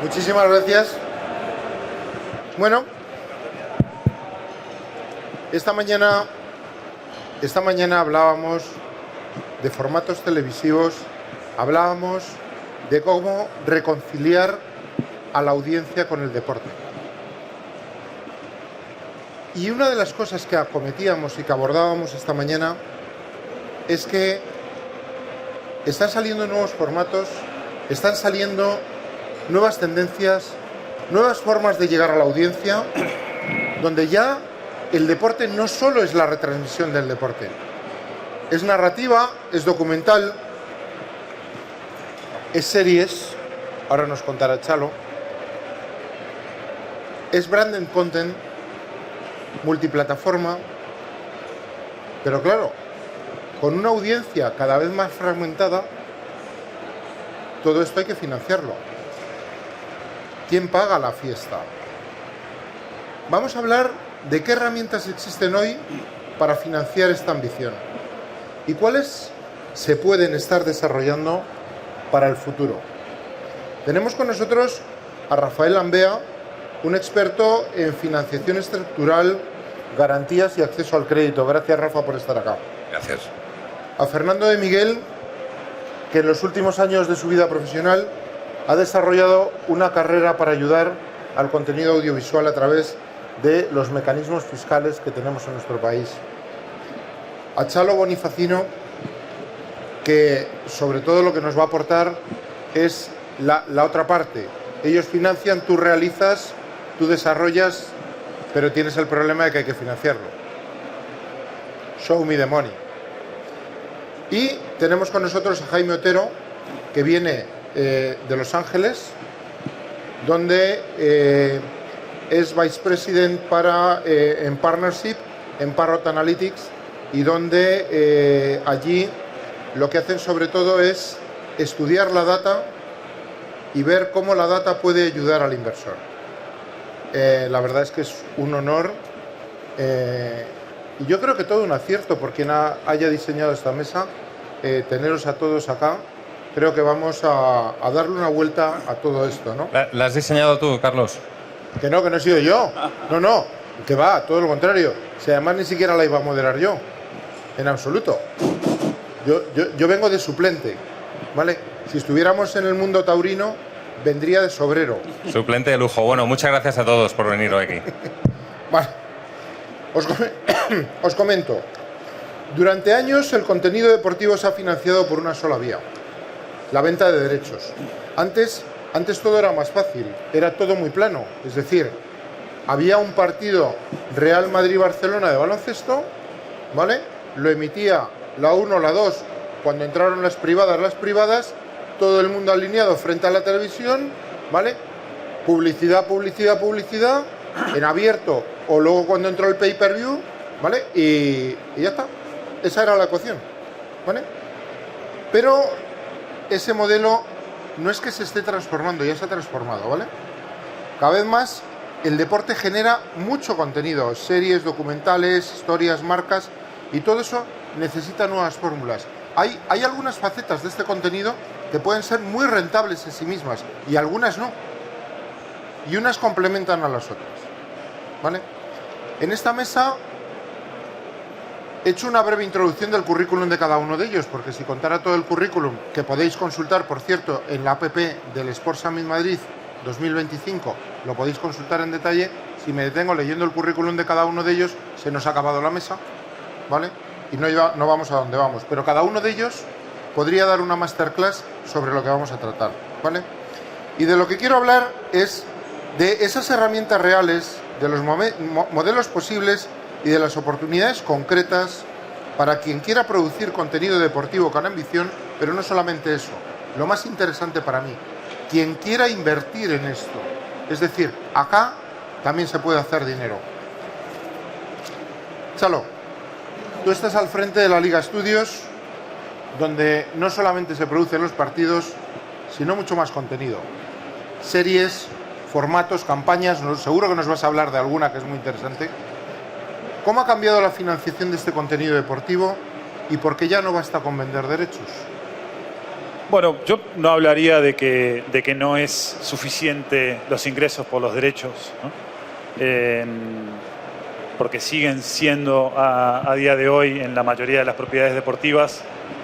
Muchísimas gracias. Bueno, esta mañana hablábamos de formatos televisivos, hablábamos de cómo reconciliar a la audiencia con el deporte. Y una de las cosas que acometíamos y que abordábamos esta mañana es que están saliendo nuevos formatos, están saliendo nuevas tendencias, nuevas formas de llegar a la audiencia, donde ya el deporte no solo es la retransmisión del deporte, es narrativa, es documental, es series, ahora nos contará Chalo, es branded content, multiplataforma, pero claro, con una audiencia cada vez más fragmentada, todo esto hay que financiarlo. ¿Quién paga la fiesta? Vamos a hablar de qué herramientas existen hoy para financiar esta ambición y cuáles se pueden estar desarrollando para el futuro. Tenemos con nosotros a Rafael Lambea, un experto en financiación estructural, garantías y acceso al crédito. Gracias, Rafa, por estar acá. Gracias. A Fernando de Miguel, que en los últimos años de su vida profesional ha desarrollado una carrera para ayudar al contenido audiovisual a través de los mecanismos fiscales que tenemos en nuestro país. A Chalo Bonifacino, que sobre todo lo que nos va a aportar es la otra parte. Ellos financian, tú realizas, tú desarrollas, pero tienes el problema de que hay que financiarlo. Show me the money. Y tenemos con nosotros a Jaime Otero, que viene de Los Ángeles, donde es Vice President en Partnership en Parrot Analytics, y donde allí lo que hacen sobre todo es estudiar la data y ver cómo la data puede ayudar al inversor. La verdad es que es un honor y yo creo que todo un acierto por quien haya diseñado esta mesa, teneros a todos acá. Creo que vamos a darle una vuelta a todo esto, ¿no? ¿La has diseñado tú, Carlos? Que no he sido yo. No, que va, todo lo contrario. Si además ni siquiera la iba a moderar yo, en absoluto. Yo vengo de suplente, ¿vale? Si estuviéramos en el mundo taurino, vendría de sobrero. Suplente de lujo. Bueno, muchas gracias a todos por venir hoy aquí. Vale. Os comento. Durante años el contenido deportivo se ha financiado por una sola vía: la venta de derechos. Antes todo era más fácil, era todo muy plano. Es decir, había un partido Real Madrid-Barcelona de baloncesto, ¿vale? Lo emitía la 1 o la 2, cuando entraron las privadas, todo el mundo alineado frente a la televisión, ¿vale? Publicidad, en abierto, o luego cuando entró el pay-per-view, ¿vale? Y ya está. Esa era la ecuación, ¿vale? Pero ese modelo no es que se esté transformando, ya se ha transformado, ¿vale? Cada vez más el deporte genera mucho contenido, series, documentales, historias, marcas, y todo eso necesita nuevas fórmulas. Hay algunas facetas de este contenido que pueden ser muy rentables en sí mismas y algunas no. Y unas complementan a las otras, ¿vale? En esta mesa he hecho una breve introducción del currículum de cada uno de ellos, porque si contara todo el currículum, que podéis consultar, por cierto, en la app del Sport Summit Madrid 2025, lo podéis consultar en detalle. Si me detengo leyendo el currículum de cada uno de ellos, se nos ha acabado la mesa, ¿vale? Y no vamos a donde vamos, pero cada uno de ellos podría dar una masterclass sobre lo que vamos a tratar, ¿vale? Y de lo que quiero hablar es de esas herramientas reales, de los modelos posibles y de las oportunidades concretas para quien quiera producir contenido deportivo con ambición, pero no solamente eso. Lo más interesante para mí, quien quiera invertir en esto. Es decir, acá también se puede hacer dinero. Chalo, tú estás al frente de la Liga Studios, donde no solamente se producen los partidos, sino mucho más contenido. Series, formatos, campañas, seguro que nos vas a hablar de alguna que es muy interesante. ¿Cómo ha cambiado la financiación de este contenido deportivo y por qué ya no basta con vender derechos? Bueno, yo no hablaría de que no es suficiente los ingresos por los derechos, ¿no? Porque siguen siendo a día de hoy en la mayoría de las propiedades deportivas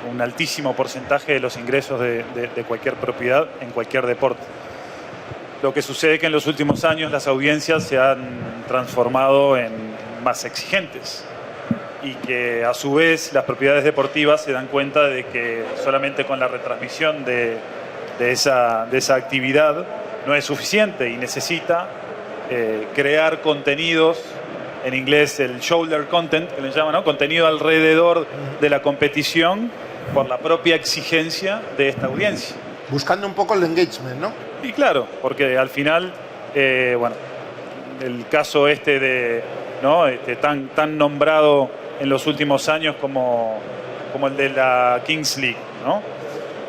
un altísimo porcentaje de los ingresos de cualquier propiedad en cualquier deporte. Lo que sucede es que en los últimos años las audiencias se han transformado en más exigentes y que a su vez las propiedades deportivas se dan cuenta de que solamente con la retransmisión de esa actividad no es suficiente y necesita crear contenidos, en inglés el shoulder content, que le llaman, ¿no? Contenido alrededor de la competición por la propia exigencia de esta audiencia. Buscando un poco el engagement, ¿no? Y claro, porque al final, bueno, el caso ¿no? tan nombrado en los últimos años como el de la Kings League, ¿no?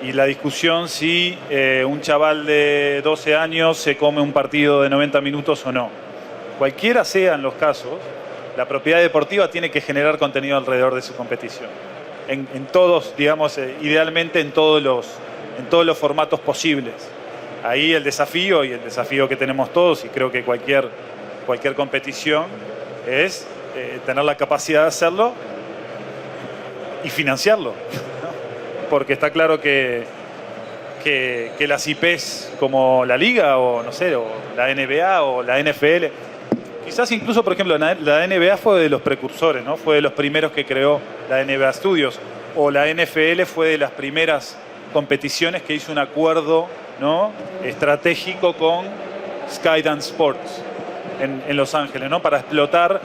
Y la discusión si un chaval de 12 años se come un partido de 90 minutos o no. Cualquiera sean los casos, la propiedad deportiva tiene que generar contenido alrededor de su competición. En todos, digamos, idealmente en todos los formatos posibles. Ahí el desafío que tenemos todos, y creo que cualquier competición, es tener la capacidad de hacerlo y financiarlo, ¿no? Porque está claro que las IPs como la Liga o no sé, o la NBA o la NFL, quizás incluso, por ejemplo, la NBA fue de los precursores, ¿no? Fue de los primeros que creó la NBA Studios, o la NFL fue de las primeras competiciones que hizo un acuerdo, ¿no? estratégico con Skydance Sports en Los Ángeles, ¿no? Para explotar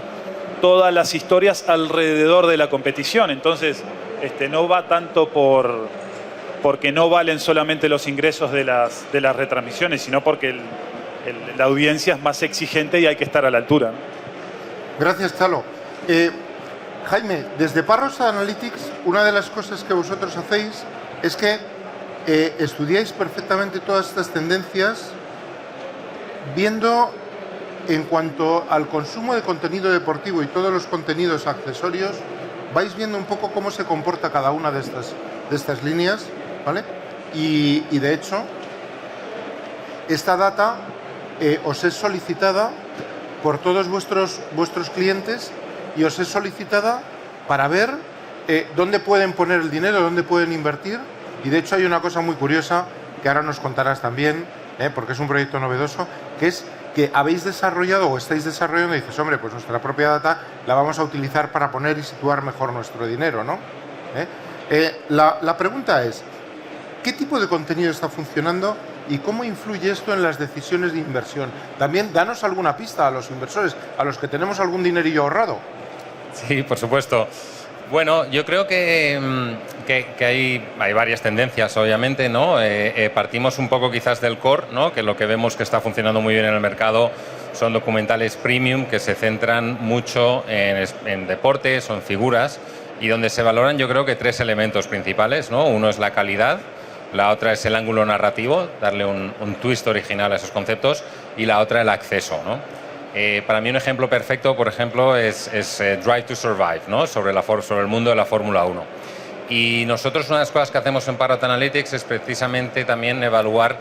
todas las historias alrededor de la competición. Entonces, no va tanto porque no valen solamente los ingresos de las retransmisiones, sino porque la audiencia es más exigente y hay que estar a la altura, ¿no? Gracias, Chalo. Jaime, desde Parros Analytics, una de las cosas que vosotros hacéis es que estudiáis perfectamente todas estas tendencias, viendo en cuanto al consumo de contenido deportivo y todos los contenidos accesorios, vais viendo un poco cómo se comporta cada una de estas líneas, ¿vale? Y de hecho, esta data os es solicitada por todos vuestros clientes y os es solicitada para ver dónde pueden poner el dinero, dónde pueden invertir. Y de hecho hay una cosa muy curiosa que ahora nos contarás también, porque es un proyecto novedoso, que es que habéis desarrollado o estáis desarrollando y dices, hombre, pues nuestra propia data la vamos a utilizar para poner y situar mejor nuestro dinero, ¿no? La pregunta es, ¿qué tipo de contenido está funcionando y cómo influye esto en las decisiones de inversión? También danos alguna pista a los inversores, a los que tenemos algún dinerillo ahorrado. Sí, por supuesto. Bueno, yo creo que hay varias tendencias, obviamente, ¿no? Partimos un poco quizás del core, ¿no? Que lo que vemos que está funcionando muy bien en el mercado son documentales premium que se centran mucho en deportes o en figuras y donde se valoran, yo creo que 3 elementos principales, ¿no? Uno es la calidad, la otra es el ángulo narrativo, darle un twist original a esos conceptos, y la otra el acceso, ¿no? Para mí un ejemplo perfecto, por ejemplo, es Drive to Survive, ¿no? sobre el mundo de la Fórmula 1. Y nosotros una de las cosas que hacemos en Parrot Analytics es precisamente también evaluar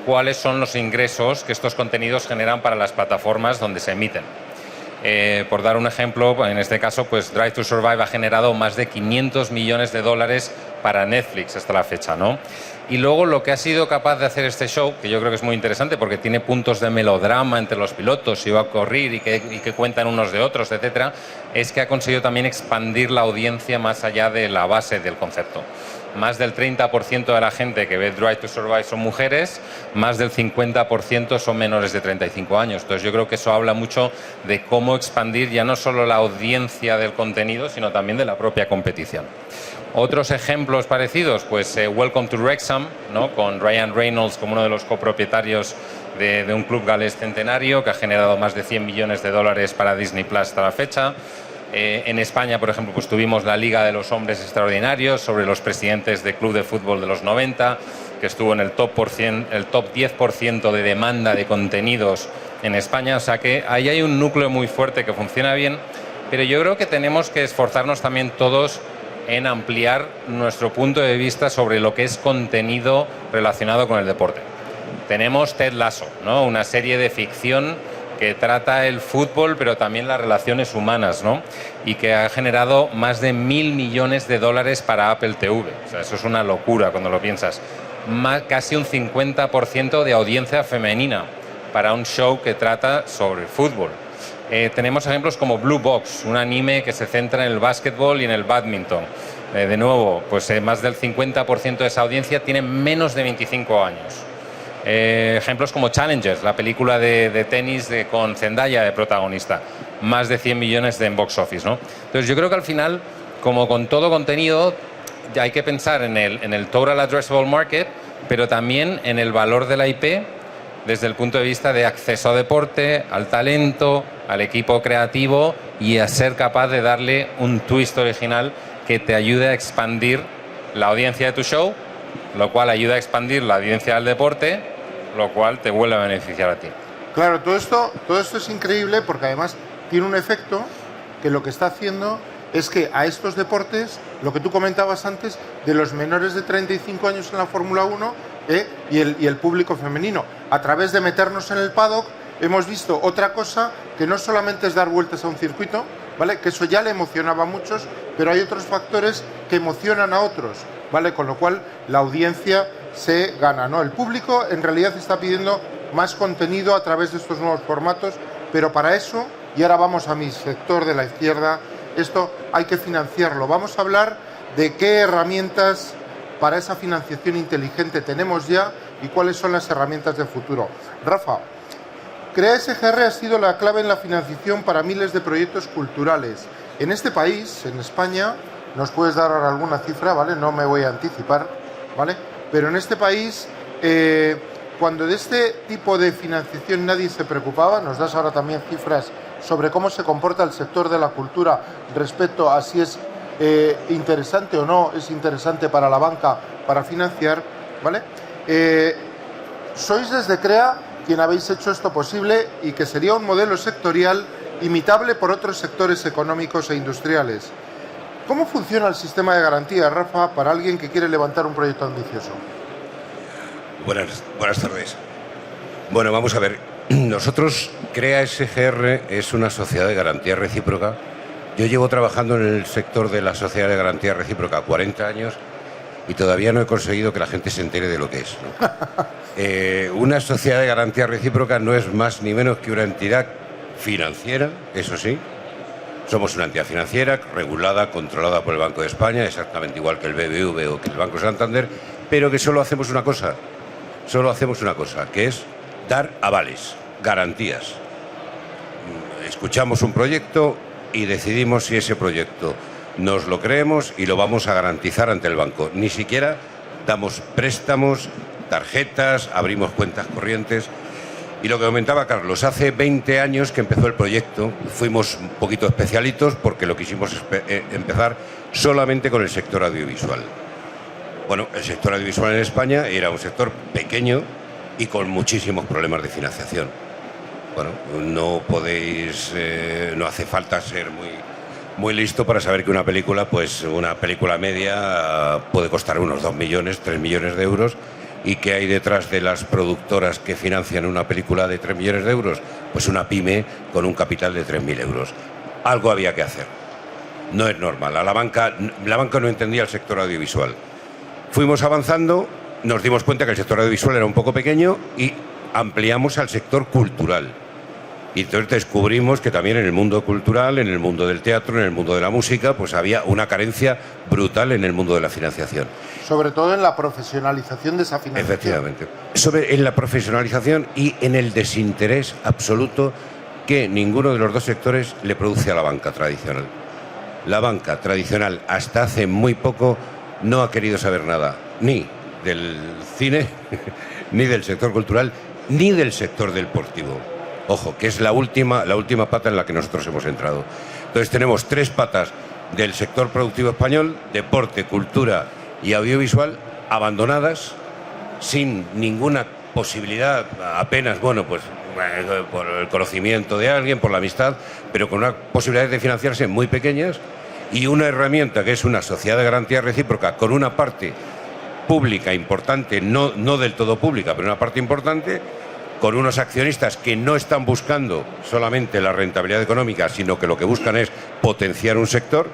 cuáles son los ingresos que estos contenidos generan para las plataformas donde se emiten. Por dar un ejemplo, en este caso, pues Drive to Survive ha generado más de 500 millones de dólares para Netflix hasta la fecha, ¿no? Y luego lo que ha sido capaz de hacer este show, que yo creo que es muy interesante porque tiene puntos de melodrama entre los pilotos, si va a ocurrir y que cuentan unos de otros, etcétera, es que ha conseguido también expandir la audiencia más allá de la base del concepto. Más del 30% de la gente que ve Drive to Survive son mujeres, más del 50% son menores de 35 años. Entonces yo creo que eso habla mucho de cómo expandir ya no solo la audiencia del contenido, sino también de la propia competición. Otros ejemplos parecidos, pues Welcome to Wrexham, ¿no? Con Ryan Reynolds como uno de los copropietarios de un club galés centenario que ha generado más de 100 millones de dólares para Disney Plus hasta la fecha. En España, por ejemplo, pues tuvimos la Liga de los Hombres Extraordinarios sobre los presidentes de club de fútbol de los 90, que estuvo en el top 10% de demanda de contenidos en España. O sea que ahí hay un núcleo muy fuerte que funciona bien, pero yo creo que tenemos que esforzarnos también todos en ampliar nuestro punto de vista sobre lo que es contenido relacionado con el deporte. Tenemos Ted Lasso, ¿no? Una serie de ficción que trata el fútbol, pero también las relaciones humanas, ¿no? Y que ha generado más de $1.000 millones para Apple TV. O sea, eso es una locura cuando lo piensas. Casi un 50% de audiencia femenina para un show que trata sobre fútbol. Tenemos ejemplos como Blue Box, un anime que se centra en el básquetbol y en el bádminton. De nuevo, pues más del 50% de esa audiencia tiene menos de 25 años. Ejemplos como Challengers, la película de tenis con Zendaya de protagonista, más de 100 millones en box office, ¿no? Entonces yo creo que al final, como con todo contenido, hay que pensar en el total addressable market, pero también en el valor de la IP desde el punto de vista de acceso a deporte, al talento, al equipo creativo y a ser capaz de darle un twist original que te ayude a expandir la audiencia de tu show, lo cual ayuda a expandir la audiencia del deporte, lo cual te vuelve a beneficiar a ti. Claro, todo esto es increíble porque además tiene un efecto que lo que está haciendo es que a estos deportes, lo que tú comentabas antes, de los menores de 35 años en la Fórmula 1 y el público femenino, a través de meternos en el paddock, hemos visto otra cosa que no solamente es dar vueltas a un circuito, ¿vale? Que eso ya le emocionaba a muchos, pero hay otros factores que emocionan a otros, ¿vale? Con lo cual la audiencia se gana, ¿no? El público en realidad está pidiendo más contenido a través de estos nuevos formatos, pero para eso, y ahora vamos a mi sector de la izquierda, esto hay que financiarlo. Vamos a hablar de qué herramientas para esa financiación inteligente tenemos ya y cuáles son las herramientas de futuro. Rafa, Crea SGR ha sido la clave en la financiación para miles de proyectos culturales. En este país, en España, nos puedes dar ahora alguna cifra, ¿vale? No me voy a anticipar, ¿vale? Pero en este país, cuando de este tipo de financiación nadie se preocupaba, nos das ahora también cifras sobre cómo se comporta el sector de la cultura respecto a si es interesante o no es interesante para la banca para financiar, ¿vale? Sois desde Crea quien habéis hecho esto posible y que sería un modelo sectorial imitable por otros sectores económicos e industriales. ¿Cómo funciona el sistema de garantía, Rafa, para alguien que quiere levantar un proyecto ambicioso? Buenas tardes. Bueno, vamos a ver. Nosotros, Crea SGR es una sociedad de garantía recíproca. Yo llevo trabajando en el sector de la sociedad de garantía recíproca 40 años y todavía no he conseguido que la gente se entere de lo que es, ¿no? Una sociedad de garantía recíproca no es más ni menos que una entidad financiera, eso sí. Somos una entidad financiera regulada, controlada por el Banco de España, exactamente igual que el BBV o que el Banco Santander, pero que solo hacemos una cosa, que es dar avales, garantías. Escuchamos un proyecto y decidimos si ese proyecto nos lo creemos y lo vamos a garantizar ante el banco. Ni siquiera damos préstamos, tarjetas, abrimos cuentas corrientes. Y lo que comentaba Carlos, hace 20 años que empezó el proyecto, fuimos un poquito especialitos porque lo quisimos empezar solamente con el sector audiovisual. Bueno, el sector audiovisual en España era un sector pequeño y con muchísimos problemas de financiación. Bueno, no podéis, no hace falta ser muy listo para saber que una película media puede costar unos 2 millones, 3 millones de euros. ¿Y qué hay detrás de las productoras que financian una película de 3 millones de euros? Pues una pyme con un capital de 3.000 euros. Algo había que hacer. No es normal. La banca no entendía el sector audiovisual. Fuimos avanzando, nos dimos cuenta que el sector audiovisual era un poco pequeño y ampliamos al sector cultural. Y entonces descubrimos que también en el mundo cultural, en el mundo del teatro, en el mundo de la música, pues había una carencia brutal en el mundo de la financiación. Sobre todo en la profesionalización de esa financiación. Efectivamente. En la profesionalización y en el desinterés absoluto que ninguno de los dos sectores le produce a la banca tradicional. La banca tradicional hasta hace muy poco no ha querido saber nada, ni del cine, ni del sector cultural, ni del sector deportivo. Ojo, que es la última pata en la que nosotros hemos entrado. Entonces tenemos 3 patas del sector productivo español, deporte, cultura y audiovisual, abandonadas, sin ninguna posibilidad, apenas, por el conocimiento de alguien, por la amistad, pero con unas posibilidades de financiarse muy pequeñas, y una herramienta que es una sociedad de garantía recíproca con una parte pública importante, no del todo pública, pero una parte importante, con unos accionistas que no están buscando solamente la rentabilidad económica, sino que lo que buscan es potenciar un sector.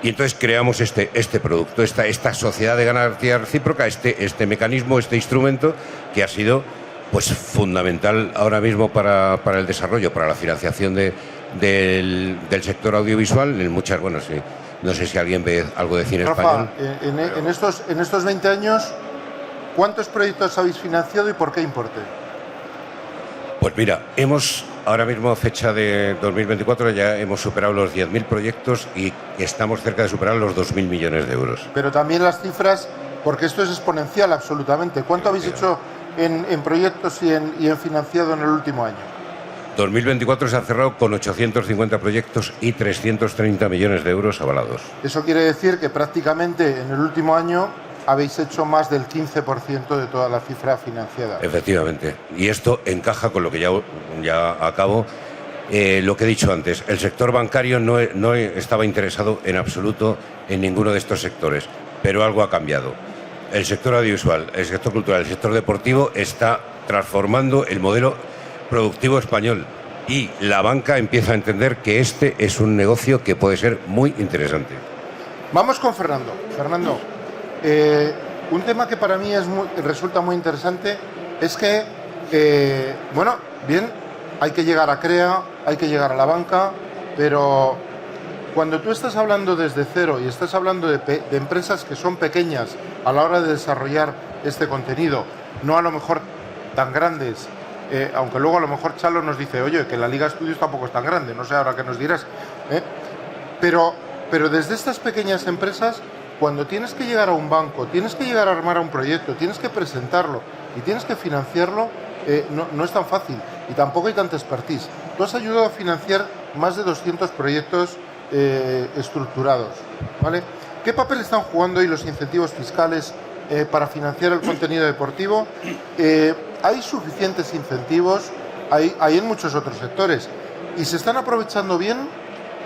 Y entonces creamos este producto, esta sociedad de garantía recíproca, este mecanismo, este instrumento que ha sido pues fundamental ahora mismo para el desarrollo, para la financiación del sector audiovisual en muchas, bueno, sí, no sé si alguien ve algo de cine Rafa, español. en estos 20 años, ¿cuántos proyectos habéis financiado y por qué importe? Pues mira, ahora mismo, fecha de 2024, ya hemos superado los 10.000 proyectos y estamos cerca de superar los 2.000 millones de euros. Pero también las cifras, porque esto es exponencial absolutamente. ¿Cuánto habéis hecho en proyectos y en financiado en el último año? 2024 se ha cerrado con 850 proyectos y 330 millones de euros avalados. Eso quiere decir que prácticamente en el último año habéis hecho más del 15% de toda la cifra financiada. Efectivamente. Y esto encaja con lo que ya acabo. Lo que he dicho antes, el sector bancario no estaba interesado en absoluto en ninguno de estos sectores, pero algo ha cambiado. El sector audiovisual, el sector cultural, el sector deportivo está transformando el modelo productivo español y la banca empieza a entender que este es un negocio que puede ser muy interesante. Vamos con Fernando. Fernando, un tema que para mí resulta muy interesante es que, bueno, bien, hay que llegar a CREA, hay que llegar a la banca, pero cuando tú estás hablando desde cero y estás hablando de empresas que son pequeñas a la hora de desarrollar este contenido, no a lo mejor tan grandes, aunque luego a lo mejor Chalo nos dice, oye, que la Liga Estudios tampoco es tan grande, no sé ahora qué nos dirás, pero desde estas pequeñas empresas, cuando tienes que llegar a un banco, tienes que llegar a armar a un proyecto, tienes que presentarlo y tienes que financiarlo, no es tan fácil y tampoco hay tanta expertise. Tú has ayudado a financiar más de 200 proyectos estructurados, ¿vale? ¿Qué papel están jugando hoy los incentivos fiscales para financiar el contenido deportivo? ¿Hay suficientes incentivos? Hay en muchos otros sectores. ¿Y se están aprovechando bien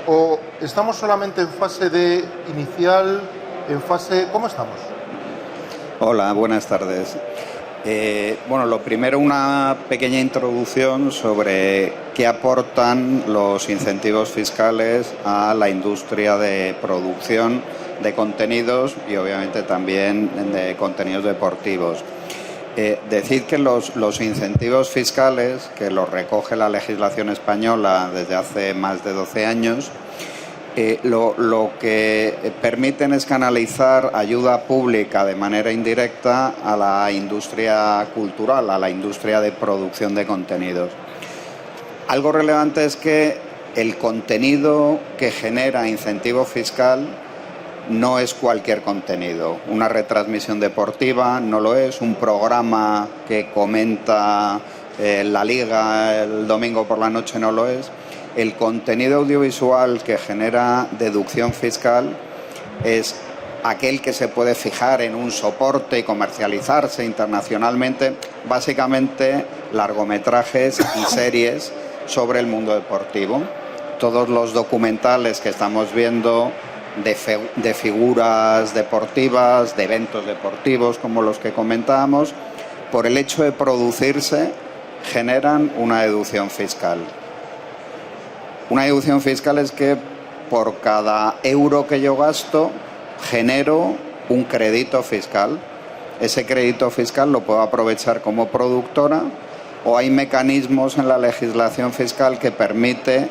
o estamos solamente en fase de inicial, en fase... ¿Cómo estamos? Hola, buenas tardes. Bueno, lo primero, una pequeña introducción sobre qué aportan los incentivos fiscales a la industria de producción de contenidos y obviamente también de contenidos deportivos. Decir que los incentivos fiscales, que los recoge la legislación española desde hace más de 12 años, lo que permiten es canalizar ayuda pública de manera indirecta a la industria cultural, a la industria de producción de contenidos. Algo relevante es que el contenido que genera incentivo fiscal no es cualquier contenido. Una retransmisión deportiva no lo es, un programa que comenta la Liga el domingo por la noche no lo es. El contenido audiovisual que genera deducción fiscal es aquel que se puede fijar en un soporte y comercializarse internacionalmente, básicamente largometrajes y series sobre el mundo deportivo. Todos los documentales que estamos viendo de figuras deportivas, de eventos deportivos como los que comentábamos, por el hecho de producirse generan una deducción fiscal. Una deducción fiscal es que por cada euro que yo gasto genero un crédito fiscal. Ese crédito fiscal lo puedo aprovechar como productora o hay mecanismos en la legislación fiscal que permite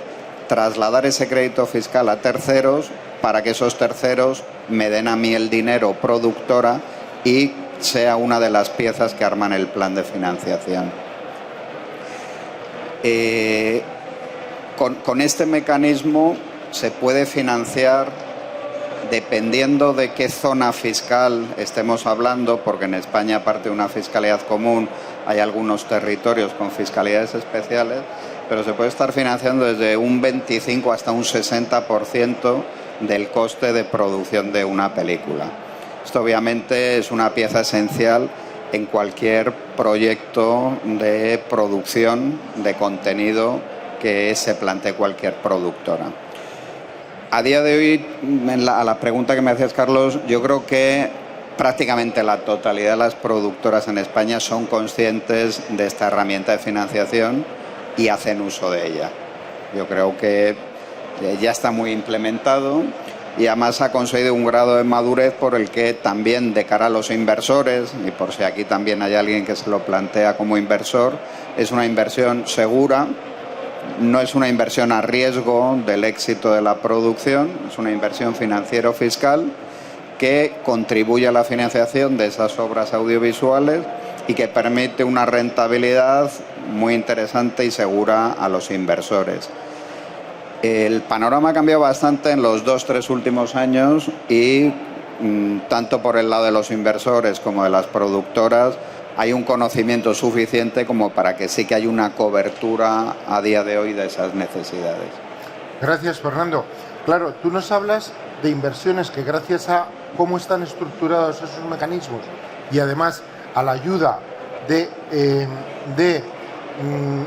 trasladar ese crédito fiscal a terceros para que esos terceros me den a mí el dinero productora y sea una de las piezas que arman el plan de financiación. Con este mecanismo se puede financiar dependiendo de qué zona fiscal estemos hablando, porque en España, aparte de una fiscalidad común, hay algunos territorios con fiscalidades especiales, pero se puede estar financiando desde un 25 hasta un 60% del coste de producción de una película. Esto obviamente es una pieza esencial en cualquier proyecto de producción de contenido que se plantee cualquier productora. a día de hoy, a la pregunta que me hacías, Carlos, yo creo que prácticamente la totalidad de las productoras en España son conscientes de esta herramienta de financiación y hacen uso de ella. Yo creo que ya está muy implementado y además ha conseguido un grado de madurez por el que también de cara a los inversores, y por si aquí también hay alguien que se lo plantea como inversor, es una inversión segura. No es una inversión a riesgo del éxito de la producción, es una inversión financiero-fiscal que contribuye a la financiación de esas obras audiovisuales y que permite una rentabilidad muy interesante y segura a los inversores. El panorama ha cambiado bastante en los 2-3 últimos años y tanto por el lado de los inversores como de las productoras hay un conocimiento suficiente como para que sí que hay una cobertura a día de hoy de esas necesidades. Gracias, Fernando. Claro, tú nos hablas de inversiones que gracias a cómo están estructurados esos mecanismos y además a la ayuda de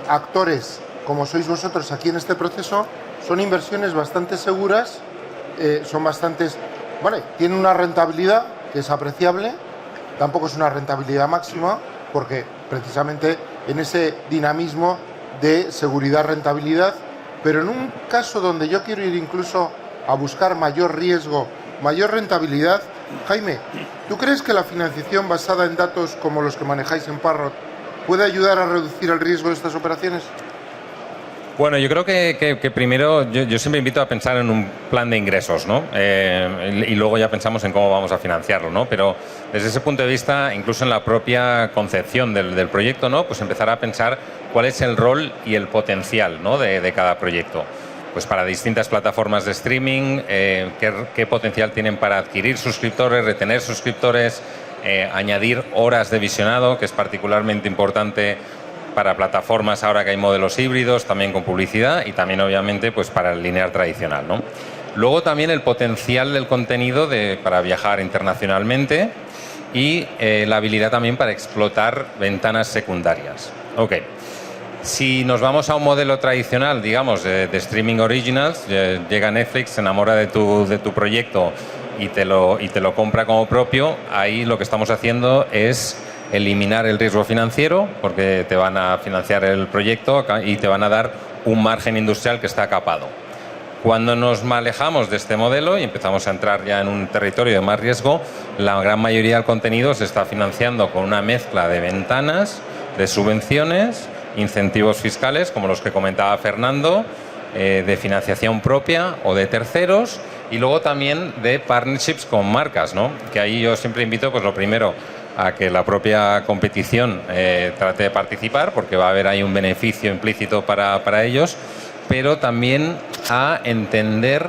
actores como sois vosotros aquí en este proceso, son inversiones bastante seguras, tienen una rentabilidad que es apreciable. Tampoco es una rentabilidad máxima, porque precisamente en ese dinamismo de seguridad-rentabilidad, pero en un caso donde yo quiero ir incluso a buscar mayor riesgo, mayor rentabilidad, Jaime, ¿tú crees que la financiación basada en datos como los que manejáis en Parrot puede ayudar a reducir el riesgo de estas operaciones? Bueno, yo creo que primero yo siempre invito a pensar en un plan de ingresos, ¿no? Y luego ya pensamos en cómo vamos a financiarlo, ¿no? Pero desde ese punto de vista, incluso en la propia concepción del proyecto, ¿no? Pues empezar a pensar cuál es el rol y el potencial, ¿no? de cada proyecto. Pues para distintas plataformas de streaming, qué potencial tienen para adquirir suscriptores, retener suscriptores, añadir horas de visionado, que es particularmente importante para plataformas ahora que hay modelos híbridos, también con publicidad y también obviamente pues para el lineal tradicional, ¿no? Luego también el potencial del contenido para viajar internacionalmente y la habilidad también para explotar ventanas secundarias. Ok. Si nos vamos a un modelo tradicional, digamos, de streaming originals, llega Netflix, se enamora de tu proyecto y te lo compra como propio, ahí lo que estamos haciendo es eliminar el riesgo financiero, porque te van a financiar el proyecto y te van a dar un margen industrial que está capado. Cuando nos alejamos de este modelo y empezamos a entrar ya en un territorio de más riesgo, la gran mayoría del contenido se está financiando con una mezcla de ventanas, de subvenciones, incentivos fiscales, como los que comentaba Fernando, de financiación propia o de terceros, y luego también de partnerships con marcas, ¿no? Que ahí yo siempre invito, pues lo primero, a que la propia competición trate de participar, porque va a haber ahí un beneficio implícito para ellos, pero también a entender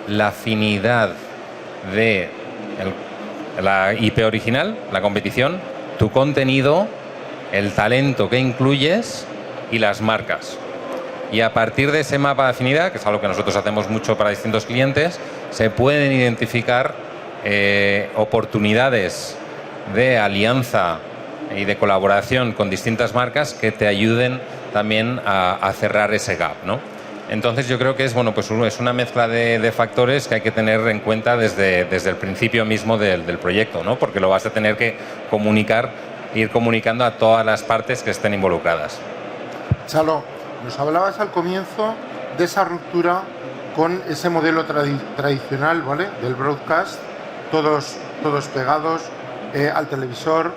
la afinidad de la IP original, la competición, tu contenido, el talento que incluyes y las marcas. Y a partir de ese mapa de afinidad, que es algo que nosotros hacemos mucho para distintos clientes, se pueden identificar oportunidades de alianza y de colaboración con distintas marcas que te ayuden también a cerrar ese gap, ¿no? Entonces yo creo que es una mezcla de factores que hay que tener en cuenta desde el principio mismo del proyecto, ¿no? Porque lo vas a tener que ir comunicando a todas las partes que estén involucradas. Chalo, nos hablabas al comienzo de esa ruptura con ese modelo tradicional, ¿vale? Del broadcast, todos pegados al televisor,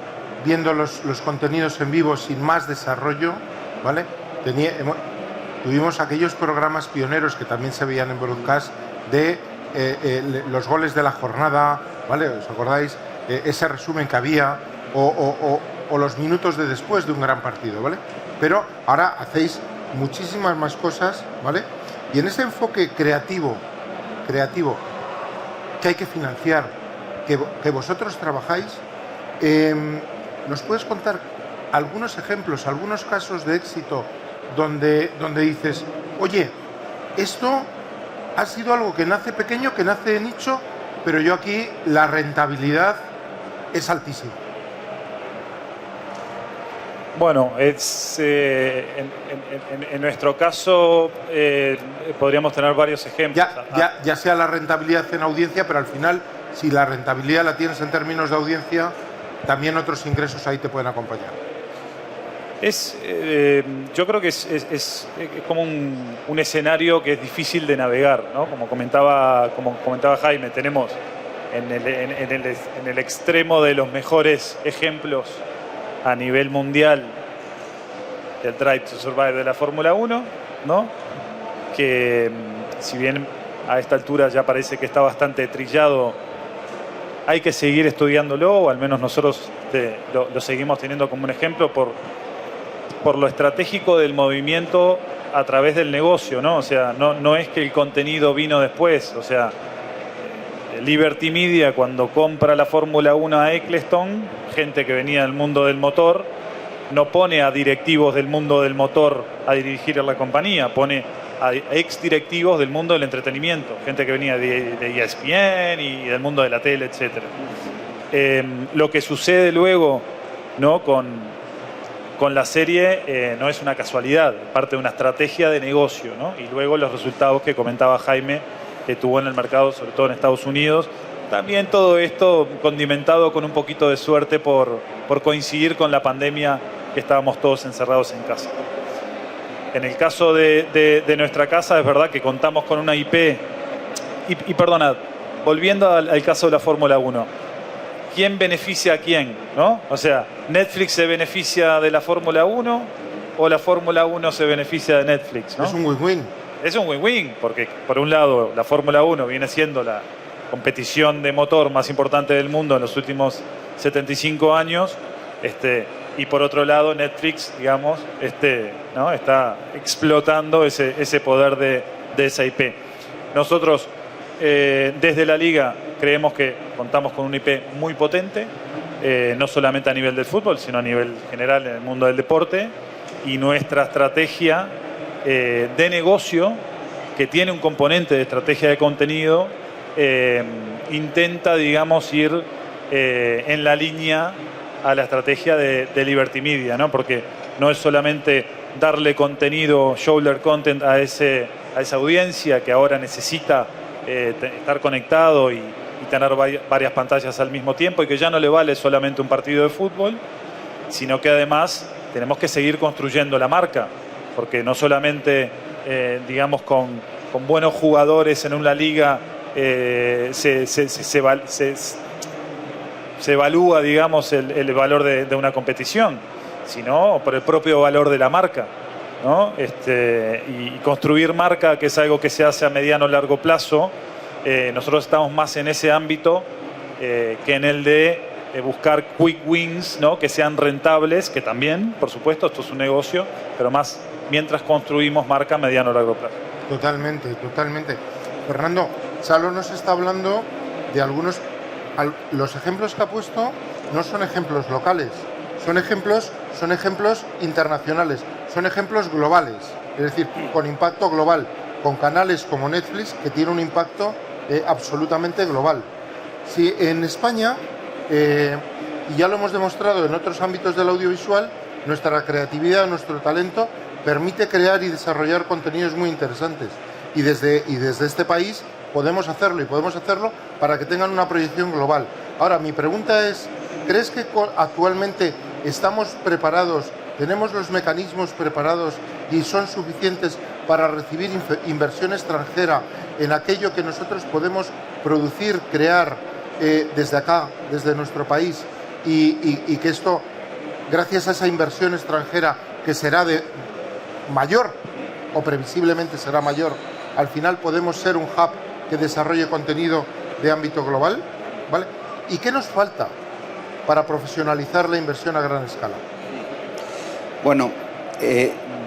viendo los contenidos en vivo sin más desarrollo, ¿vale? Tuvimos aquellos programas pioneros que también se veían en broadcast de los goles de la jornada, ¿vale? ¿Os acordáis? Ese resumen que había o los minutos de después de un gran partido, ¿vale? Pero ahora hacéis muchísimas más cosas, ¿vale? Y en ese enfoque creativo que hay que financiar, que vosotros trabajáis, ¿nos puedes contar algunos ejemplos, algunos casos de éxito donde dices, oye, esto ha sido algo que nace pequeño, que nace de nicho, pero yo aquí la rentabilidad es altísima? Bueno, en nuestro caso podríamos tener varios ejemplos. Ya sea la rentabilidad en audiencia, pero al final, si la rentabilidad la tienes en términos de audiencia, también otros ingresos ahí te pueden acompañar. Yo creo que es como un escenario que es difícil de navegar, ¿no? Como comentaba Jaime, tenemos en el extremo de los mejores ejemplos a nivel mundial del Drive to Survive de la Fórmula 1, ¿no? Que si bien a esta altura ya parece que está bastante trillado, hay que seguir estudiándolo, o al menos nosotros lo seguimos teniendo como un ejemplo por lo estratégico del movimiento a través del negocio, ¿no? O sea, no es que el contenido vino después, o sea, Liberty Media, cuando compra la Fórmula 1 a Eccleston, gente que venía del mundo del motor, no pone a directivos del mundo del motor a dirigir a la compañía, pone a ex directivos del mundo del entretenimiento, gente que venía de ESPN y del mundo de la tele, etc. Lo que sucede luego, ¿no? con la serie no es una casualidad, parte de una estrategia de negocio, ¿no? Y luego los resultados que comentaba Jaime, que tuvo en el mercado, sobre todo en Estados Unidos. También todo esto condimentado con un poquito de suerte por coincidir con la pandemia, que estábamos todos encerrados en casa. En el caso de nuestra casa, es verdad que contamos con una IP. Y perdonad, volviendo al caso de la Fórmula 1, ¿quién beneficia a quién, ¿no? O sea, ¿Netflix se beneficia de la Fórmula 1 o la Fórmula 1 se beneficia de Netflix, ¿no? Es un win-win. Es un win-win, porque por un lado la Fórmula 1 viene siendo la competición de motor más importante del mundo en los últimos 75 años, y por otro lado Netflix, digamos, ¿no? Está explotando ese poder de esa IP. Nosotros desde la Liga creemos que contamos con una IP muy potente, no solamente a nivel del fútbol, sino a nivel general en el mundo del deporte, y nuestra estrategia de negocio, que tiene un componente de estrategia de contenido, intenta, digamos, ir en la línea a la estrategia de Liberty Media, ¿no? Porque no es solamente darle contenido, shoulder content a esa audiencia que ahora necesita estar conectado y tener varias pantallas al mismo tiempo, y que ya no le vale solamente un partido de fútbol, sino que además tenemos que seguir construyendo la marca, porque no solamente, digamos, con buenos jugadores en una liga se evalúa, digamos, el valor de una competición, sino por el propio valor de la marca, ¿no? Y construir marca, que es algo que se hace a mediano o largo plazo. Nosotros estamos más en ese ámbito que en el de buscar quick wins, ¿no? Que sean rentables, que también, por supuesto, esto es un negocio, pero más mientras construimos marca a mediano o largo plazo. Totalmente. Fernando, Salo nos está hablando de algunos... Los ejemplos que ha puesto no son ejemplos locales, son ejemplos internacionales, son ejemplos globales, es decir, con impacto global, con canales como Netflix, que tiene un impacto absolutamente global. Si en España, y ya lo hemos demostrado en otros ámbitos del audiovisual, nuestra creatividad, nuestro talento permite crear y desarrollar contenidos muy interesantes. Y desde este país podemos hacerlo, y podemos hacerlo para que tengan una proyección global. Ahora, mi pregunta es, ¿crees que actualmente estamos preparados, tenemos los mecanismos preparados y son suficientes para recibir inversión extranjera en aquello que nosotros podemos producir, crear desde acá, desde nuestro país, y que esto, gracias a esa inversión extranjera, que será de mayor, o previsiblemente será mayor, al final podemos ser un hub que desarrolle contenido de ámbito global, ¿vale? ¿Y qué nos falta para profesionalizar la inversión a gran escala? Bueno,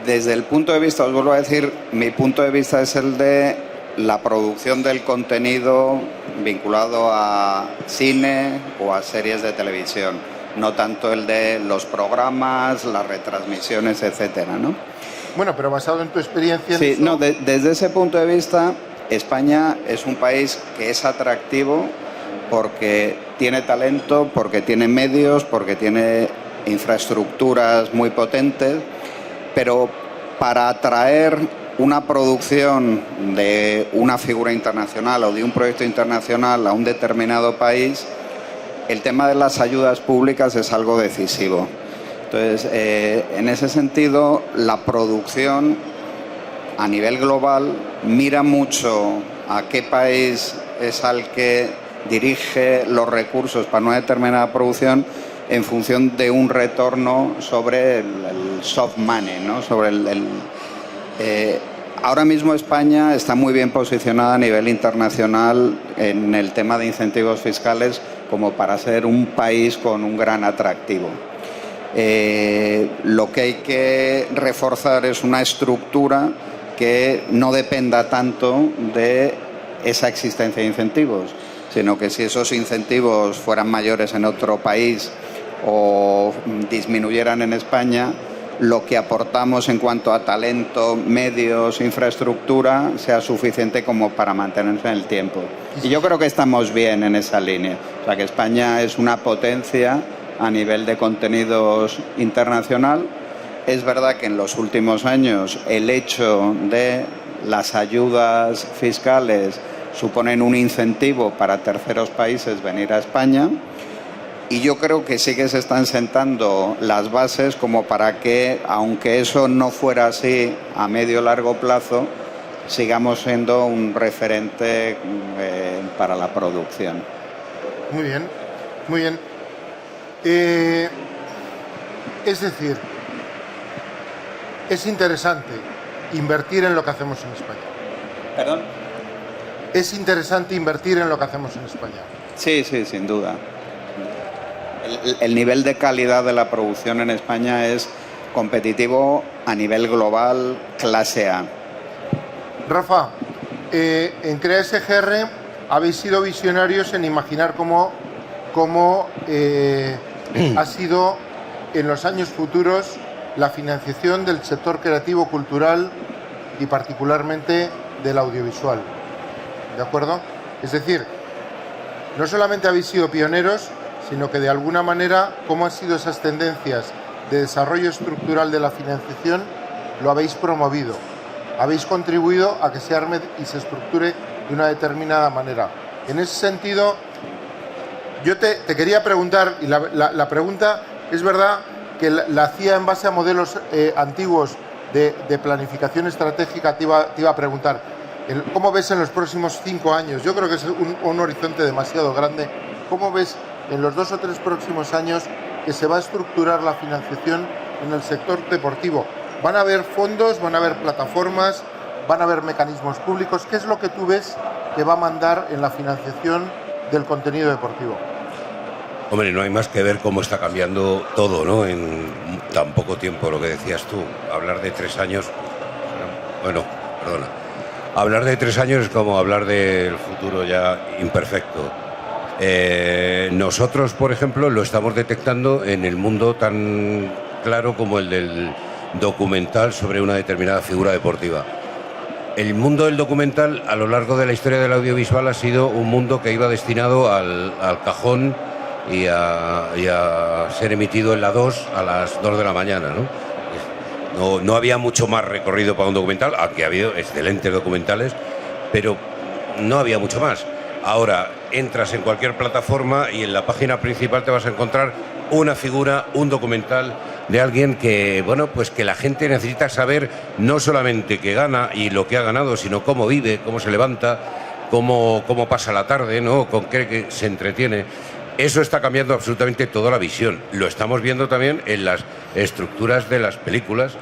desde el punto de vista, os vuelvo a decir, mi punto de vista es el de la producción del contenido vinculado a cine o a series de televisión, no tanto el de los programas, las retransmisiones, etcétera, ¿no? Bueno, pero basado en tu experiencia... Sí, no, desde ese punto de vista, España es un país que es atractivo porque tiene talento, porque tiene medios, porque tiene infraestructuras muy potentes, pero para atraer una producción de una figura internacional o de un proyecto internacional a un determinado país, el tema de las ayudas públicas es algo decisivo. Entonces, en ese sentido, la producción a nivel global mira mucho a qué país es al que dirige los recursos para una determinada producción en función de un retorno sobre el soft money, ¿no? Sobre ahora mismo España está muy bien posicionada a nivel internacional en el tema de incentivos fiscales como para ser un país con un gran atractivo. Lo que hay que reforzar es una estructura que no dependa tanto de esa existencia de incentivos, sino que si esos incentivos fueran mayores en otro país o disminuyeran en España, lo que aportamos en cuanto a talento, medios, infraestructura, sea suficiente como para mantenerse en el tiempo. Y yo creo que estamos bien en esa línea. O sea, que España es una potencia a nivel de contenidos internacional. Es verdad que en los últimos años el hecho de las ayudas fiscales suponen un incentivo para terceros países venir a España. Y yo creo que sí que se están sentando las bases como para que, aunque eso no fuera así a medio o largo plazo, sigamos siendo un referente para la producción. Muy bien, muy bien. Es decir, es interesante invertir en lo que hacemos en España. ¿Perdón? Es interesante invertir en lo que hacemos en España. Sí, sí, sin duda. El nivel de calidad de la producción en España es competitivo a nivel global, clase A. Rafa, en Crea SGR habéis sido visionarios en imaginar cómo ha sido en los años futuros la financiación del sector creativo cultural y particularmente del audiovisual. ¿De acuerdo? Es decir, no solamente habéis sido pioneros, sino que de alguna manera cómo han sido esas tendencias de desarrollo estructural de la financiación lo habéis promovido. Habéis contribuido a que se arme y se estructure de una determinada manera. En ese sentido, yo te quería preguntar, y la pregunta es verdad que la hacía en base a modelos antiguos de planificación estratégica, te iba a preguntar, ¿cómo ves en los próximos 5 años? Yo creo que es un horizonte demasiado grande. ¿Cómo ves en los 2 o 3 próximos años que se va a estructurar la financiación en el sector deportivo? ¿Van a haber fondos, van a haber plataformas, van a haber mecanismos públicos? ¿Qué es lo que tú ves que va a mandar en la financiación del contenido deportivo? Hombre, no hay más que ver cómo está cambiando todo, ¿no? En tan poco tiempo, lo que decías tú. Hablar de 3 años... Bueno, perdona. Hablar de 3 años es como hablar del futuro ya imperfecto. Nosotros, por ejemplo, lo estamos detectando en el mundo tan claro como el del documental sobre una determinada figura deportiva. El mundo del documental, a lo largo de la historia del audiovisual, ha sido un mundo que iba destinado al cajón y a ser emitido en la 2 a las 2 de la mañana, ¿no? No había mucho más recorrido para un documental, aunque ha habido excelentes documentales, pero no había mucho más. Ahora entras en cualquier plataforma y en la página principal te vas a encontrar una figura, un documental de alguien que, bueno, pues que la gente necesita saber no solamente qué gana y lo que ha ganado, sino cómo vive, cómo se levanta, cómo pasa la tarde, ¿no? Con qué se entretiene. Eso está cambiando absolutamente toda la visión. Lo estamos viendo también en las estructuras de las películas,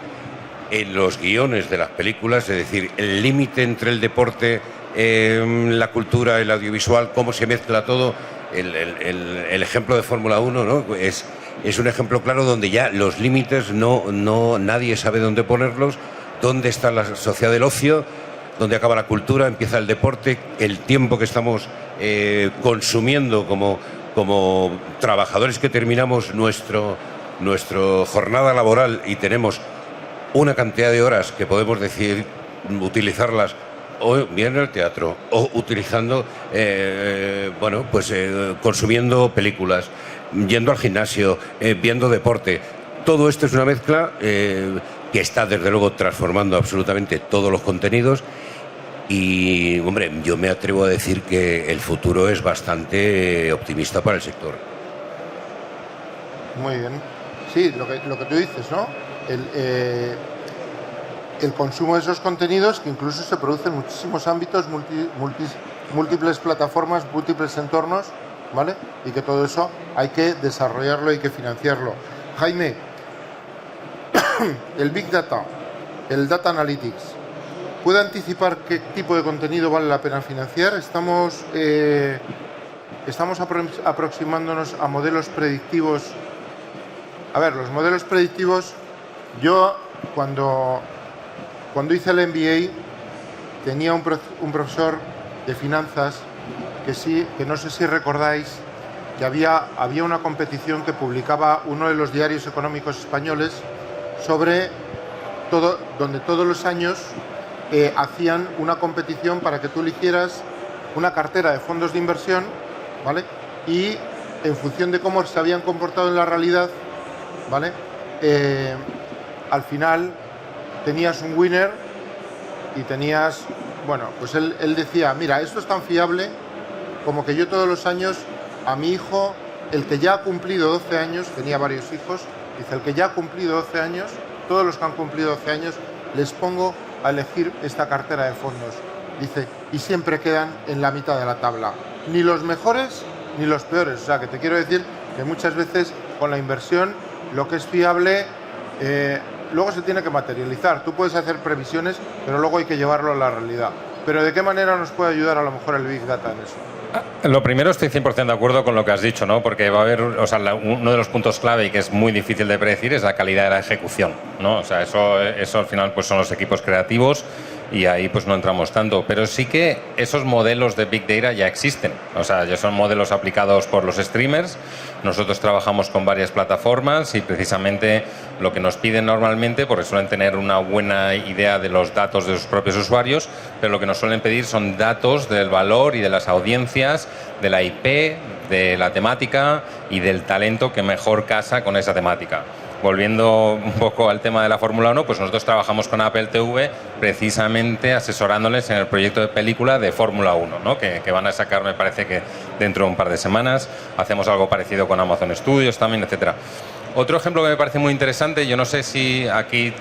en los guiones de las películas, es decir, el límite entre el deporte, la cultura, el audiovisual, cómo se mezcla todo. El ejemplo de Fórmula 1, ¿no? Es un ejemplo claro donde ya los límites nadie sabe dónde ponerlos, dónde está la sociedad del ocio, dónde acaba la cultura, empieza el deporte, el tiempo que estamos consumiendo como trabajadores que terminamos nuestra jornada laboral y tenemos una cantidad de horas que podemos decidir utilizarlas o bien en el teatro o utilizando, consumiendo películas, yendo al gimnasio, viendo deporte. Todo esto es una mezcla que está, desde luego, transformando absolutamente todos los contenidos. Y, hombre, yo me atrevo a decir que el futuro es bastante optimista para el sector. Muy bien. Sí, lo que tú dices, ¿no? El consumo de esos contenidos, que incluso se produce en muchísimos ámbitos, múltiples plataformas, múltiples entornos, ¿vale? Y que todo eso hay que desarrollarlo, hay que financiarlo. Jaime, el Big Data, el Data Analytics, ¿puede anticipar qué tipo de contenido vale la pena financiar? Estamos aproximándonos a modelos predictivos. A ver, los modelos predictivos, yo cuando hice el MBA tenía un profesor de finanzas que no sé si recordáis que había una competición que publicaba uno de los diarios económicos españoles sobre todo, donde todos los años hacían una competición para que tú eligieras una cartera de fondos de inversión, ¿vale? Y en función de cómo se habían comportado en la realidad, ¿vale? Al final tenías un winner y tenías, bueno, pues él decía, mira, esto es tan fiable como que yo todos los años a mi hijo, el que ya ha cumplido 12 años, tenía varios hijos, dice, el que ya ha cumplido 12 años, todos los que han cumplido 12 años, les pongo a elegir esta cartera de fondos. Dice, y siempre quedan en la mitad de la tabla. Ni los mejores ni los peores. O sea, que te quiero decir que muchas veces con la inversión lo que es fiable luego se tiene que materializar. Tú puedes hacer previsiones, pero luego hay que llevarlo a la realidad. Pero ¿de qué manera nos puede ayudar a lo mejor el Big Data en eso? Lo primero, estoy 100% de acuerdo con lo que has dicho, ¿no? Porque va a haber, o sea, uno de los puntos clave y que es muy difícil de predecir es la calidad de la ejecución, ¿no? O sea, eso al final pues son los equipos creativos y ahí pues no entramos tanto. Pero sí que esos modelos de Big Data ya existen. O sea, ya son modelos aplicados por los streamers. Nosotros trabajamos con varias plataformas y precisamente lo que nos piden normalmente, porque suelen tener una buena idea de los datos de sus propios usuarios, pero lo que nos suelen pedir son datos del valor y de las audiencias, de la IP, de la temática y del talento que mejor casa con esa temática. Volviendo un poco al tema de la Fórmula 1, pues nosotros trabajamos con Apple TV precisamente asesorándoles en el proyecto de película de Fórmula 1, ¿no? que van a sacar, me parece que dentro de un par de semanas. Hacemos algo parecido con Amazon Studios también, etcétera. Otro ejemplo que me parece muy interesante, yo no sé si aquí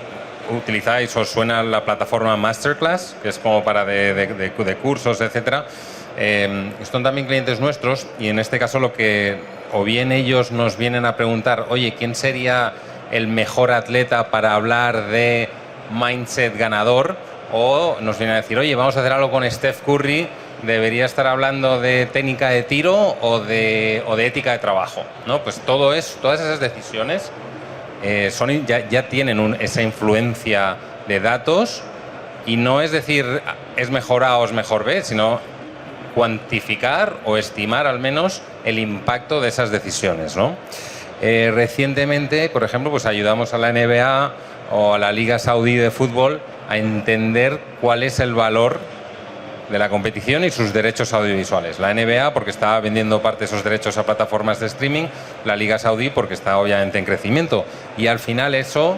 utilizáis o suena la plataforma Masterclass, que es como para de cursos, etcétera. Son también clientes nuestros y en este caso lo que o bien ellos nos vienen a preguntar, oye, ¿quién sería el mejor atleta para hablar de mindset ganador? O nos vienen a decir, oye, vamos a hacer algo con Steph Curry, debería estar hablando de técnica de tiro o de ética de trabajo, ¿no? Pues todas esas decisiones ya tienen esa influencia de datos y no es decir es mejor A o es mejor B, sino cuantificar o estimar al menos el impacto de esas decisiones, ¿no? Recientemente, por ejemplo, pues ayudamos a la NBA o a la Liga Saudí de Fútbol a entender cuál es el valor de la competición y sus derechos audiovisuales. La NBA porque está vendiendo parte de esos derechos a plataformas de streaming, la Liga Saudí porque está obviamente en crecimiento. Y al final eso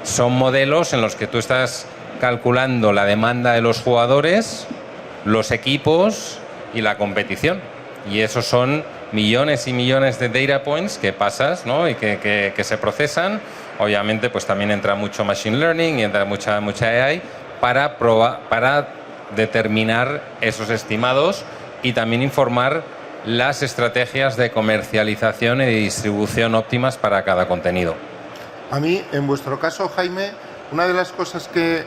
son modelos en los que tú estás calculando la demanda de los jugadores, los equipos y la competición. Y esos son millones y millones de data points que pasas, ¿no? Y que se procesan. Obviamente pues también entra mucho machine learning y entra mucha AI para determinar esos estimados y también informar las estrategias de comercialización y de distribución óptimas para cada contenido. A mí, en vuestro caso, Jaime, una de las cosas que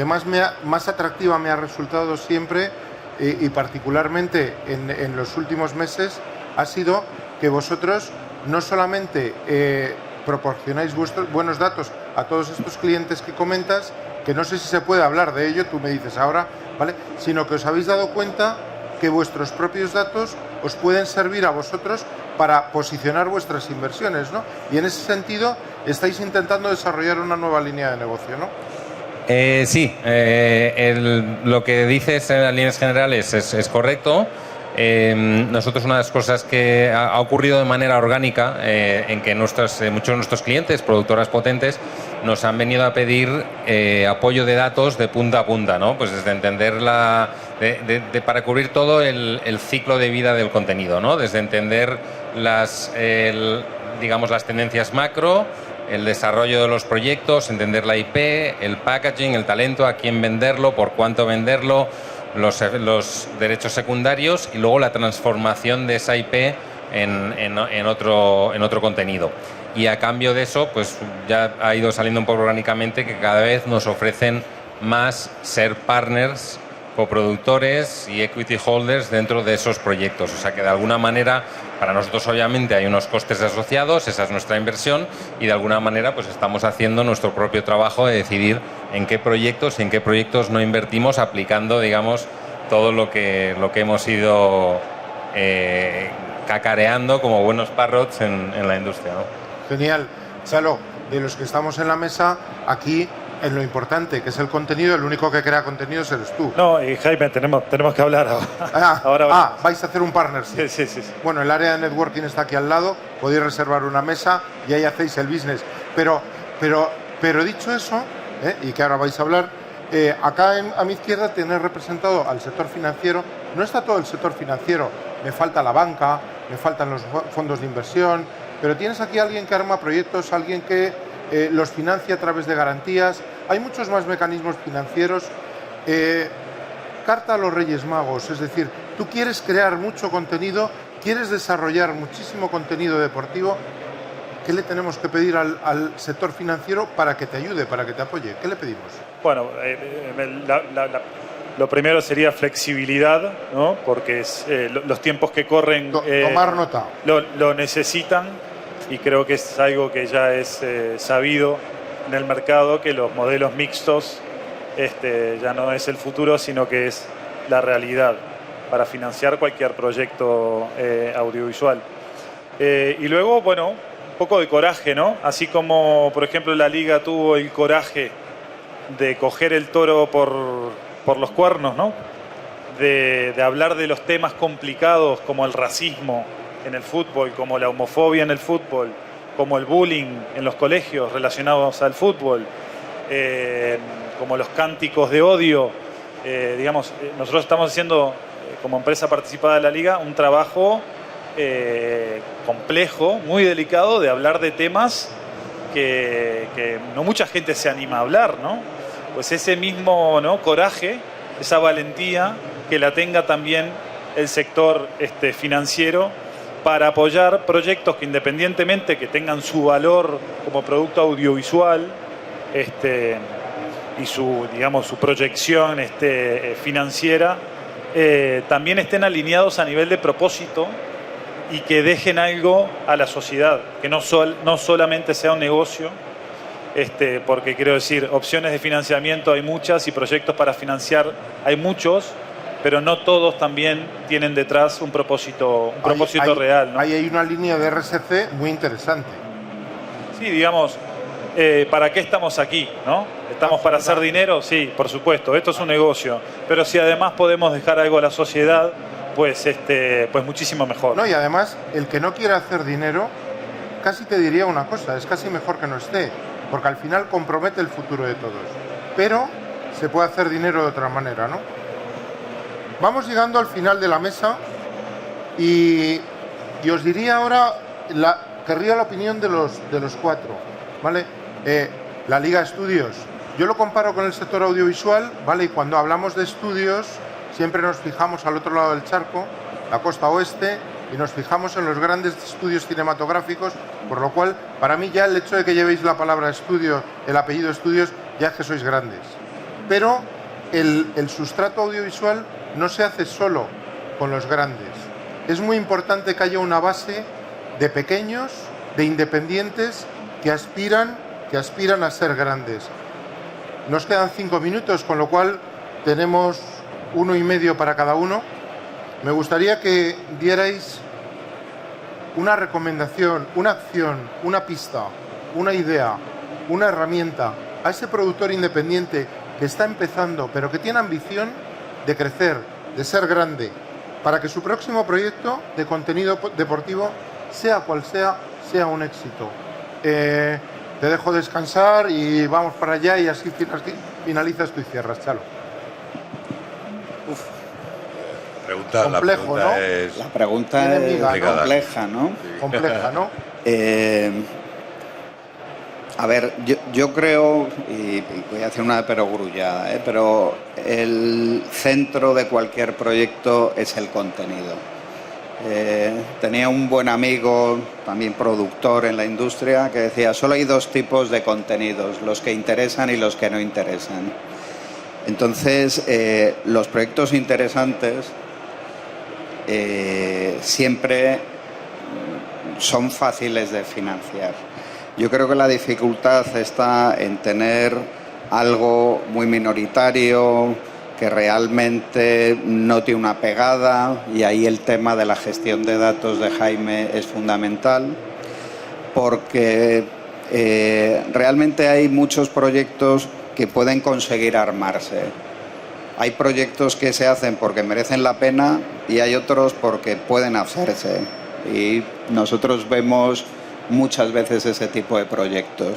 más atractiva me ha resultado siempre y particularmente en los últimos meses ha sido que vosotros no solamente proporcionáis vuestros buenos datos a todos estos clientes que comentas, que no sé si se puede hablar de ello, tú me dices ahora, ¿vale? Sino que os habéis dado cuenta que vuestros propios datos os pueden servir a vosotros para posicionar vuestras inversiones, ¿no? Y en ese sentido estáis intentando desarrollar una nueva línea de negocio, ¿no? Sí, lo que dices en las líneas generales es correcto. Nosotros una de las cosas que ha ocurrido de manera orgánica en que muchos de nuestros clientes, productoras potentes, nos han venido a pedir apoyo de datos de punta a punta, ¿no? Pues desde entender para cubrir todo el ciclo de vida del contenido, ¿no? Desde entender digamos, las tendencias macro, el desarrollo de los proyectos, entender la IP, el packaging, el talento, a quién venderlo, por cuánto venderlo, los derechos secundarios y luego la transformación de esa IP en otro contenido. Y a cambio de eso, pues ya ha ido saliendo un poco orgánicamente que cada vez nos ofrecen más ser partners, coproductores y equity holders dentro de esos proyectos. O sea que de alguna manera, para nosotros obviamente hay unos costes asociados, esa es nuestra inversión y de alguna manera pues estamos haciendo nuestro propio trabajo de decidir en qué proyectos y en qué proyectos no invertimos aplicando, digamos, todo lo que hemos ido cacareando como buenos parrots en la industria, ¿no? Genial. Chalo, de los que estamos en la mesa, aquí en lo importante, que es el contenido, el único que crea contenidos eres tú. No, y Jaime, tenemos que hablar ahora. Vais a hacer un partnership. Sí. Bueno, el área de networking está aquí al lado, podéis reservar una mesa y ahí hacéis el business. Pero dicho eso, y que ahora vais a hablar, acá a mi izquierda tenéis representado al sector financiero. No está todo el sector financiero, me falta la banca, me faltan los fondos de inversión, pero tienes aquí a alguien que arma proyectos, alguien que los financia a través de garantías. Hay muchos más mecanismos financieros. Carta a los Reyes Magos, es decir, tú quieres crear mucho contenido, quieres desarrollar muchísimo contenido deportivo. ¿Qué le tenemos que pedir al sector financiero para que te ayude, para que te apoye? ¿Qué le pedimos? Bueno, lo primero sería flexibilidad, ¿no? Porque los tiempos que corren tomar nota. Lo necesitan. Y creo que es algo que ya es sabido en el mercado, que los modelos mixtos ya no es el futuro, sino que es la realidad para financiar cualquier proyecto audiovisual. Y luego, bueno, un poco de coraje, ¿no? Así como, por ejemplo, la Liga tuvo el coraje de coger el toro por los cuernos, ¿no? De hablar de los temas complicados como el racismo en el fútbol, como la homofobia en el fútbol, como el bullying en los colegios relacionados al fútbol, como los cánticos de odio. Digamos, nosotros estamos haciendo, como empresa participada de la Liga, un trabajo complejo, muy delicado, de hablar de temas que no mucha gente se anima a hablar, ¿no? Pues ese mismo, ¿no?, coraje, esa valentía, que la tenga también el sector financiero, para apoyar proyectos que, independientemente que tengan su valor como producto audiovisual y su proyección financiera, también estén alineados a nivel de propósito y que dejen algo a la sociedad, que no solamente sea un negocio, porque quiero decir, opciones de financiamiento hay muchas y proyectos para financiar hay muchos, pero no todos también tienen detrás un propósito real, ¿no? Ahí hay una línea de RSC muy interesante. Sí, digamos, ¿para qué estamos aquí, no? ¿Estamos para hacer dinero? Sí, por supuesto, esto es un negocio. Pero si además podemos dejar algo a la sociedad, pues muchísimo mejor. No, y además, el que no quiera hacer dinero, casi te diría una cosa, es casi mejor que no esté, porque al final compromete el futuro de todos. Pero se puede hacer dinero de otra manera, ¿no? Vamos llegando al final de la mesa y os diría ahora, querría la opinión de los cuatro, ¿vale? La Liga Estudios, yo lo comparo con el sector audiovisual, ¿vale? Y cuando hablamos de estudios, siempre nos fijamos al otro lado del charco, la costa oeste, y nos fijamos en los grandes estudios cinematográficos, por lo cual, para mí ya el hecho de que llevéis la palabra estudio, el apellido estudios, ya es que sois grandes. Pero el sustrato audiovisual no se hace solo con los grandes. Es muy importante que haya una base de pequeños, de independientes, que aspiran a ser grandes. Nos quedan 5 minutos, con lo cual tenemos 1 y medio para cada uno. Me gustaría que dierais una recomendación, una acción, una pista, una idea, una herramienta a ese productor independiente que está empezando, pero que tiene ambición de crecer, de ser grande. para que su próximo proyecto de contenido deportivo, sea cual sea, sea un éxito. Te dejo descansar y vamos para allá y así finalizas tú y cierras, Chalo. Complejo, ¿no? La pregunta es compleja, ¿no? Sí. Compleja, ¿no? A ver, yo creo, y voy a hacer una perogrullada, pero el centro de cualquier proyecto es el contenido. Tenía un buen amigo, también productor en la industria, que decía, solo hay dos tipos de contenidos, los que interesan y los que no interesan. Entonces, los proyectos interesantes siempre son fáciles de financiar. Yo creo que la dificultad está en tener algo muy minoritario, que realmente no tiene una pegada, y ahí el tema de la gestión de datos de Jaime es fundamental, porque realmente hay muchos proyectos que pueden conseguir armarse. Hay proyectos que se hacen porque merecen la pena y hay otros porque pueden hacerse. Y nosotros vemos muchas veces ese tipo de proyectos.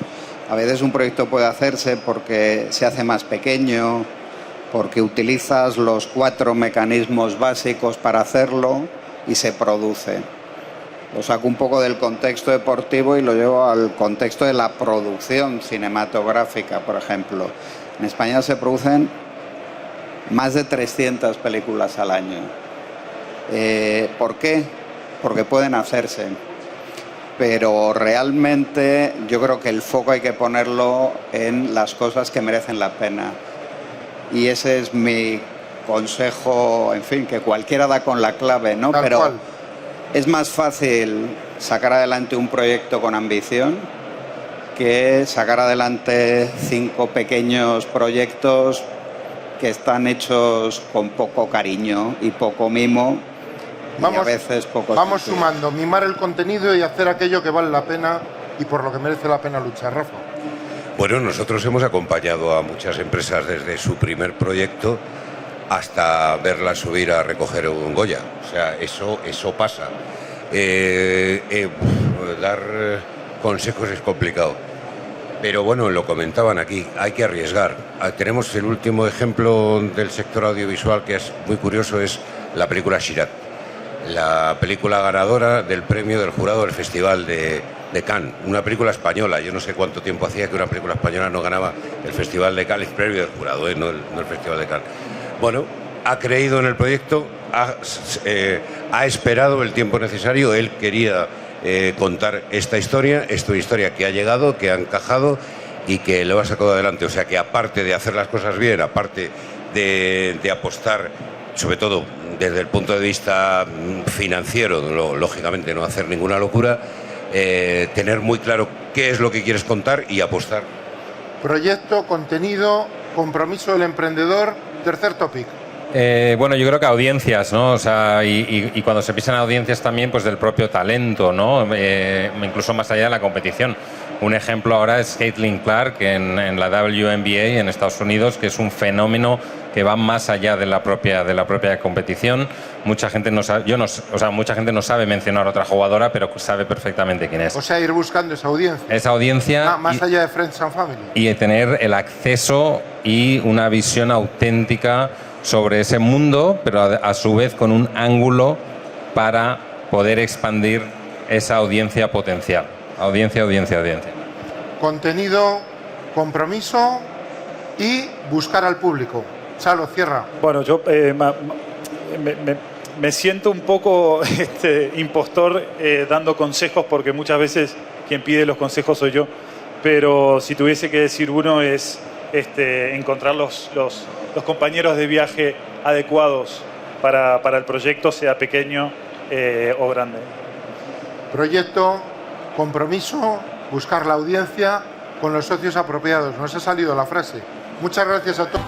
A veces un proyecto puede hacerse porque se hace más pequeño, porque utilizas los 4 mecanismos básicos para hacerlo y se produce. Lo saco un poco del contexto deportivo y lo llevo al contexto de la producción cinematográfica, por ejemplo. En España se producen más de 300 películas al año. ¿Por qué? Porque pueden hacerse. Pero realmente yo creo que el foco hay que ponerlo en las cosas que merecen la pena. Y ese es mi consejo, en fin, que cualquiera da con la clave, ¿no? Tal Pero cual. es más fácil sacar adelante un proyecto con ambición que sacar adelante 5 pequeños proyectos que están hechos con poco cariño y poco mimo. Y a veces poco vamos sentido. sumando, mimar el contenido y hacer aquello que vale la pena y por lo que merece la pena luchar, Rafa. Bueno, nosotros hemos acompañado a muchas empresas desde su primer proyecto hasta verlas subir a recoger un Goya. O sea, eso pasa. Dar consejos es complicado. Pero bueno, lo comentaban aquí, hay que arriesgar. Tenemos el último ejemplo del sector audiovisual que es muy curioso, es la película Chirat. La película ganadora del premio del jurado del Festival de Cannes, una película española. Yo no sé cuánto tiempo hacía que una película española no ganaba el Festival de Cannes, el premio del jurado, no el Festival de Cannes. Bueno, ha creído en el proyecto, ha esperado el tiempo necesario, él quería contar esta historia que ha llegado, que ha encajado y que lo ha sacado adelante. O sea que aparte de hacer las cosas bien, aparte de apostar, sobre todo desde el punto de vista financiero, lógicamente no hacer ninguna locura, tener muy claro qué es lo que quieres contar y apostar. Proyecto, contenido, compromiso del emprendedor. Tercer topic. Bueno, yo creo que audiencias, ¿no? O sea, y cuando se pisan audiencias también, pues del propio talento, ¿no? Incluso más allá de la competición. Un ejemplo ahora es Caitlin Clark en la WNBA en Estados Unidos, que es un fenómeno que va más allá de la propia competición. Mucha gente no sabe, mucha gente no sabe mencionar a otra jugadora, pero sabe perfectamente quién es. O sea, ir buscando esa audiencia. Esa audiencia Más allá de Friends and Family. y tener el acceso y una visión auténtica sobre ese mundo, pero a su vez con un ángulo para poder expandir esa audiencia potencial. Audiencia. Contenido, compromiso y buscar al público. Chalo, cierra. Bueno, yo me siento un poco impostor dando consejos, porque muchas veces quien pide los consejos soy yo, pero si tuviese que decir uno es encontrar los compañeros de viaje adecuados para el proyecto, sea pequeño o grande. Proyecto, compromiso, buscar la audiencia con los socios apropiados. Nos ha salido la frase. Muchas gracias a todos.